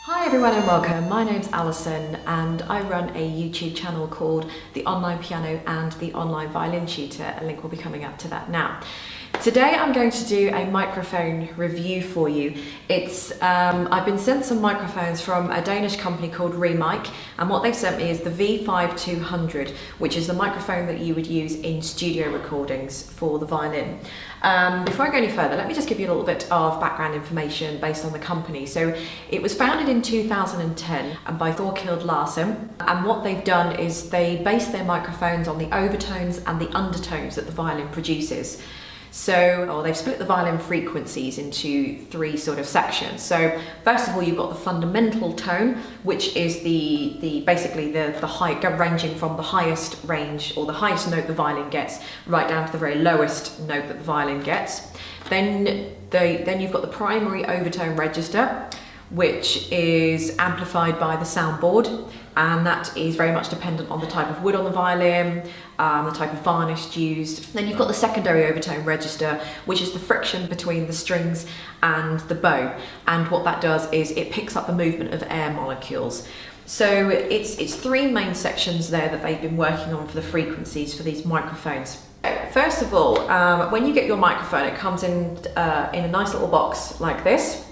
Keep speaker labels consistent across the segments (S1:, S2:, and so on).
S1: Hi everyone and welcome. My name's Alison and I run a YouTube channel called The Online Piano and The Online Violin Tutor. A link will be coming up to that now. Today I'm going to do a microphone review for you. I've been sent some microphones from a Danish company called REMIC, and what they've sent me is the V5200, which is the microphone that you would use in studio recordings for the violin. Before I go any further, let me just give you a little bit of background information based on the company. So it was founded in 2010 by Thorkild Larsen, and what they've done is they base their microphones on the overtones and the undertones that the violin produces. So they've split the violin frequencies into three sort of sections. So first of all, you've got the fundamental tone, which is basically the height, ranging from the highest range or the highest note the violin gets right down to the very lowest note that the violin gets. Then you've got the primary overtone register, which is amplified by the soundboard, and that is very much dependent on the type of wood on the violin, the type of varnish used. Then you've got the secondary overtone register, which is the friction between the strings and the bow, and what that does is it picks up the movement of air molecules. So it's three main sections there that they've been working on for the frequencies for these microphones. First of all, when you get your microphone, it comes in a nice little box like this.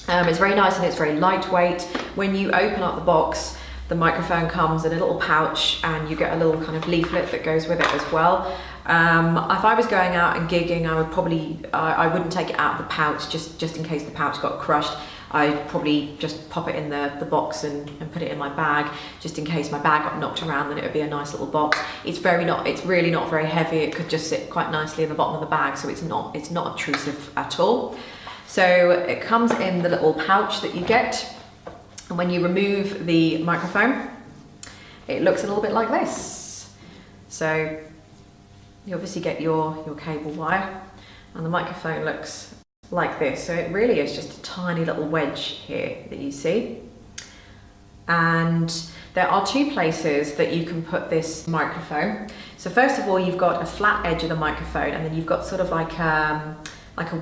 S1: It's very nice and it's very lightweight. When you open up the box, the microphone comes in a little pouch and you get a little kind of leaflet that goes with it as well. If I was going out and gigging, I wouldn't take it out of the pouch just in case the pouch got crushed. I'd probably just pop it in the box and put it in my bag, just in case my bag got knocked around. Then it would be a nice little box. It's really not very heavy. It could just sit quite nicely in the bottom of the bag, so it's not obtrusive at all. So it comes in the little pouch that you get, and when you remove the microphone, it looks a little bit like this. So you obviously get your cable wire, and the microphone looks like this. So it really is just a tiny little wedge here that you see. And there are two places that you can put this microphone. So first of all, you've got a flat edge of the microphone, and then you've got sort of like a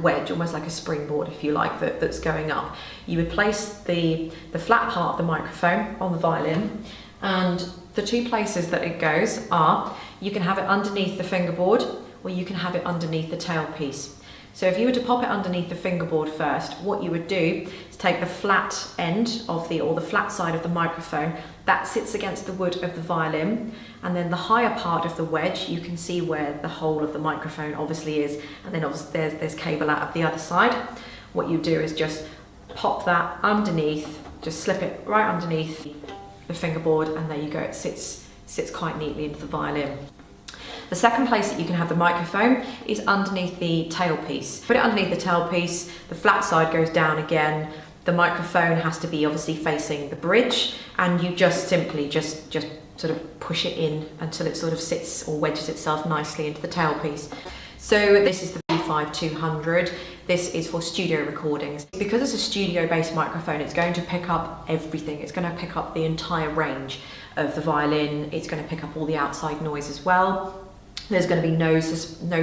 S1: wedge, almost like a springboard if you like, that's going up. You would place the flat part of the microphone on the violin, and the two places that it goes are, you can have it underneath the fingerboard or you can have it underneath the tailpiece. So if you were to pop it underneath the fingerboard first, what you would do is take the flat end of or the flat side of the microphone that sits against the wood of the violin, and then the higher part of the wedge, you can see where the hole of the microphone obviously is, and then obviously there's cable out of the other side. What you do is just pop that underneath, just slip it right underneath the fingerboard, and there you go. It sits quite neatly into the violin. The second place that you can have the microphone is underneath the tailpiece. Put it underneath the tailpiece, the flat side goes down again, the microphone has to be obviously facing the bridge, and you just simply just sort of push it in until it sort of sits or wedges itself nicely into the tailpiece. So this is the V5200. This is for studio recordings. Because it's a studio-based microphone, it's going to pick up everything. It's going to pick up the entire range of the violin. It's going to pick up all the outside noise as well. There's going to be no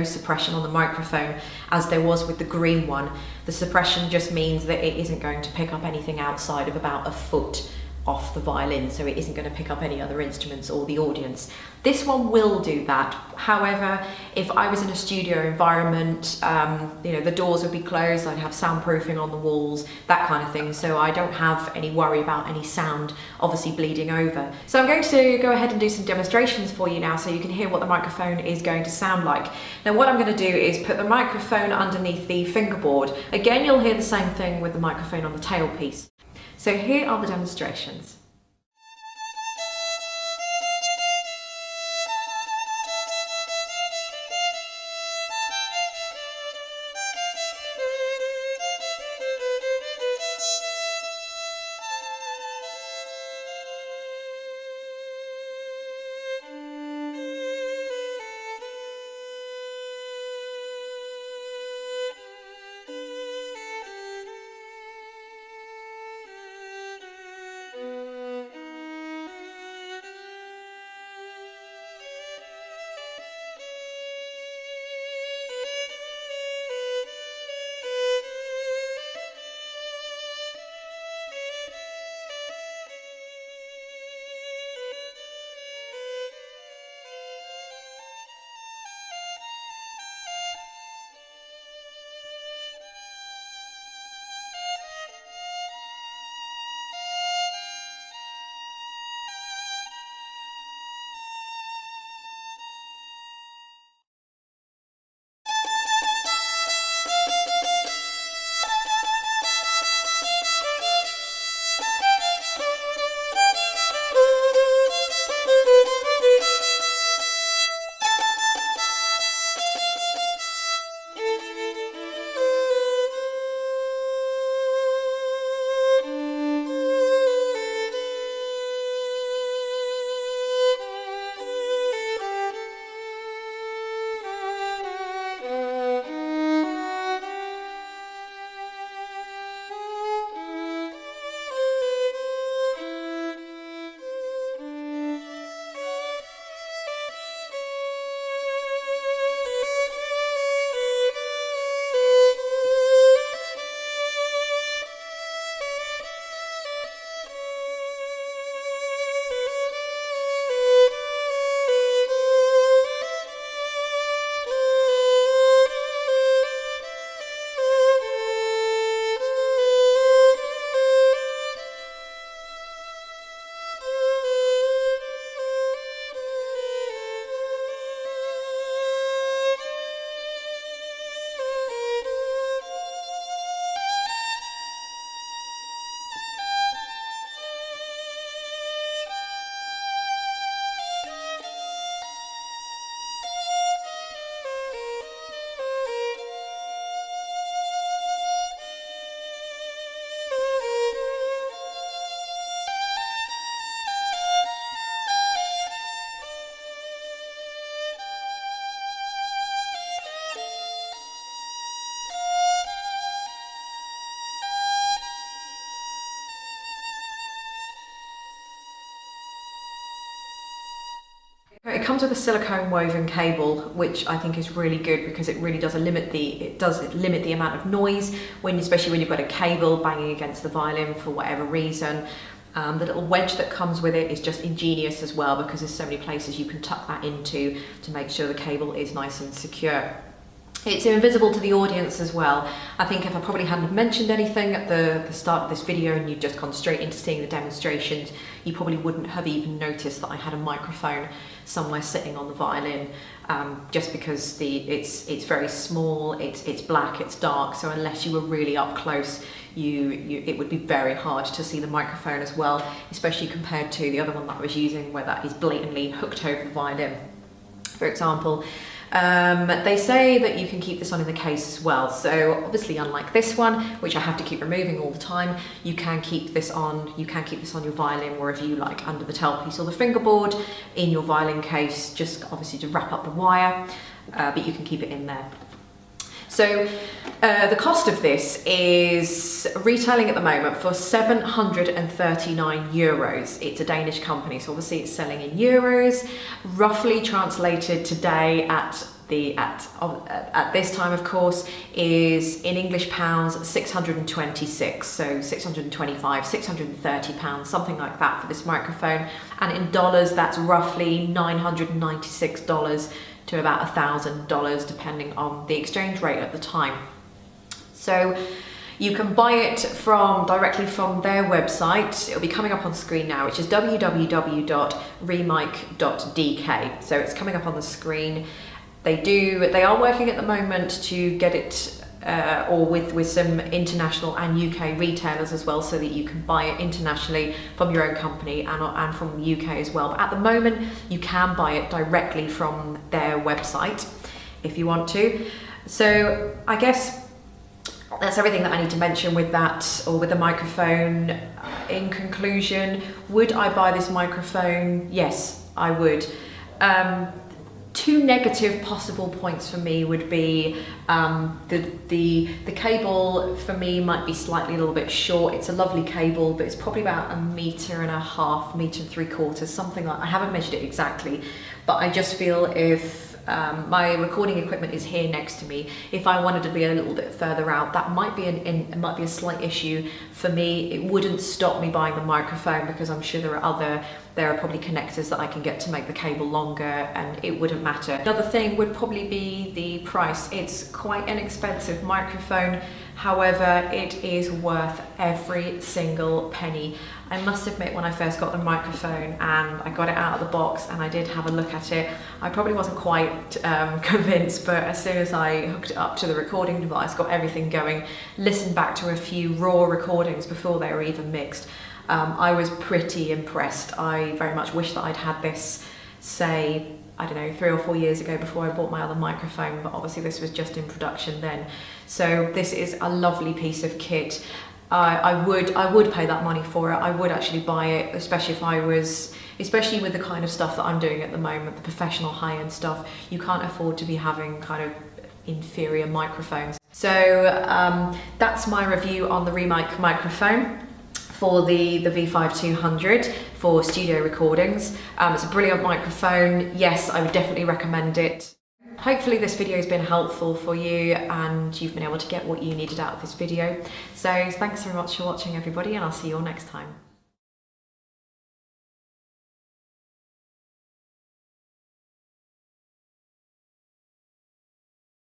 S1: suppression on the microphone, as there was with the green one. The suppression just means that it isn't going to pick up anything outside of about a foot off the violin, so it isn't going to pick up any other instruments or the audience. This one will do that. However, if I was in a studio environment, the doors would be closed, I'd have soundproofing on the walls, that kind of thing, so I don't have any worry about any sound obviously bleeding over. So I'm going to go ahead and do some demonstrations for you now so you can hear what the microphone is going to sound like. Now what I'm going to do is put the microphone underneath the fingerboard. Again, you'll hear the same thing with the microphone on the tailpiece. So here are the demonstrations. It comes with a silicone woven cable, which I think is really good because it really does limit the amount of noise especially when you've got a cable banging against the violin for whatever reason. The little wedge that comes with it is just ingenious as well, because there's so many places you can tuck that into to make sure the cable is nice and secure. It's invisible to the audience as well. I think if I probably hadn't mentioned anything at the start of this video and you'd just gone straight into seeing the demonstrations, you probably wouldn't have even noticed that I had a microphone somewhere sitting on the violin, just because it's very small, it's black, it's dark, so unless you were really up close, it would be very hard to see the microphone as well, especially compared to the other one that I was using where that is blatantly hooked over the violin, for example. They say that you can keep this on in the case as well, so obviously unlike this one, which I have to keep removing all the time, you can keep this on your violin wherever you like, under the tailpiece or the fingerboard, in your violin case, just obviously to wrap up the wire, but you can keep it in there. So the cost of this is retailing at the moment for 739 euros. It's a Danish company, so obviously it's selling in euros. Roughly translated today at this time, of course, is in English pounds 626, so 625, 630 pounds, something like that for this microphone. And in dollars, that's roughly $996 to about $1,000, depending on the exchange rate at the time. So you can buy it directly from their website. It'll be coming up on screen now, which is www.remic.dk. So it's coming up on the screen. They are working at the moment to get it or with some international and UK retailers as well, so that you can buy it internationally from your own company and from the UK as well. But at the moment, you can buy it directly from their website if you want to. So I guess that's everything that I need to mention with that, or with the microphone. In conclusion, would I buy this microphone? Yes, I would. Two negative possible points for me would be the cable for me might be slightly a little bit short. It's a lovely cable, but it's probably about 1.5 meters, 1.75 meters, something like. I haven't measured it exactly, but I just feel if my recording equipment is here next to me, if I wanted to be a little bit further out, that might be a slight issue for me. It wouldn't stop me buying the microphone, because I'm sure there are probably connectors that I can get to make the cable longer, and it wouldn't matter. Another thing would probably be the price. It's quite an expensive microphone, however, it is worth every single penny. I must admit, when I first got the microphone and I got it out of the box and I did have a look at it, I probably wasn't quite convinced, but as soon as I hooked it up to the recording device, got everything going, listened back to a few raw recordings before they were even mixed, I was pretty impressed. I very much wish that I'd had this, say, I don't know, 3 or 4 years ago before I bought my other microphone, but obviously this was just in production then. So this is a lovely piece of kit. I would pay that money for it. I would actually buy it, especially with the kind of stuff that I'm doing at the moment, the professional high-end stuff. You can't afford to be having kind of inferior microphones. So that's my review on the REMIC microphone for the V5200 for studio recordings. It's a brilliant microphone. Yes, I would definitely recommend it. Hopefully this video has been helpful for you and you've been able to get what you needed out of this video. So thanks very much for watching, everybody, and I'll see you all next time.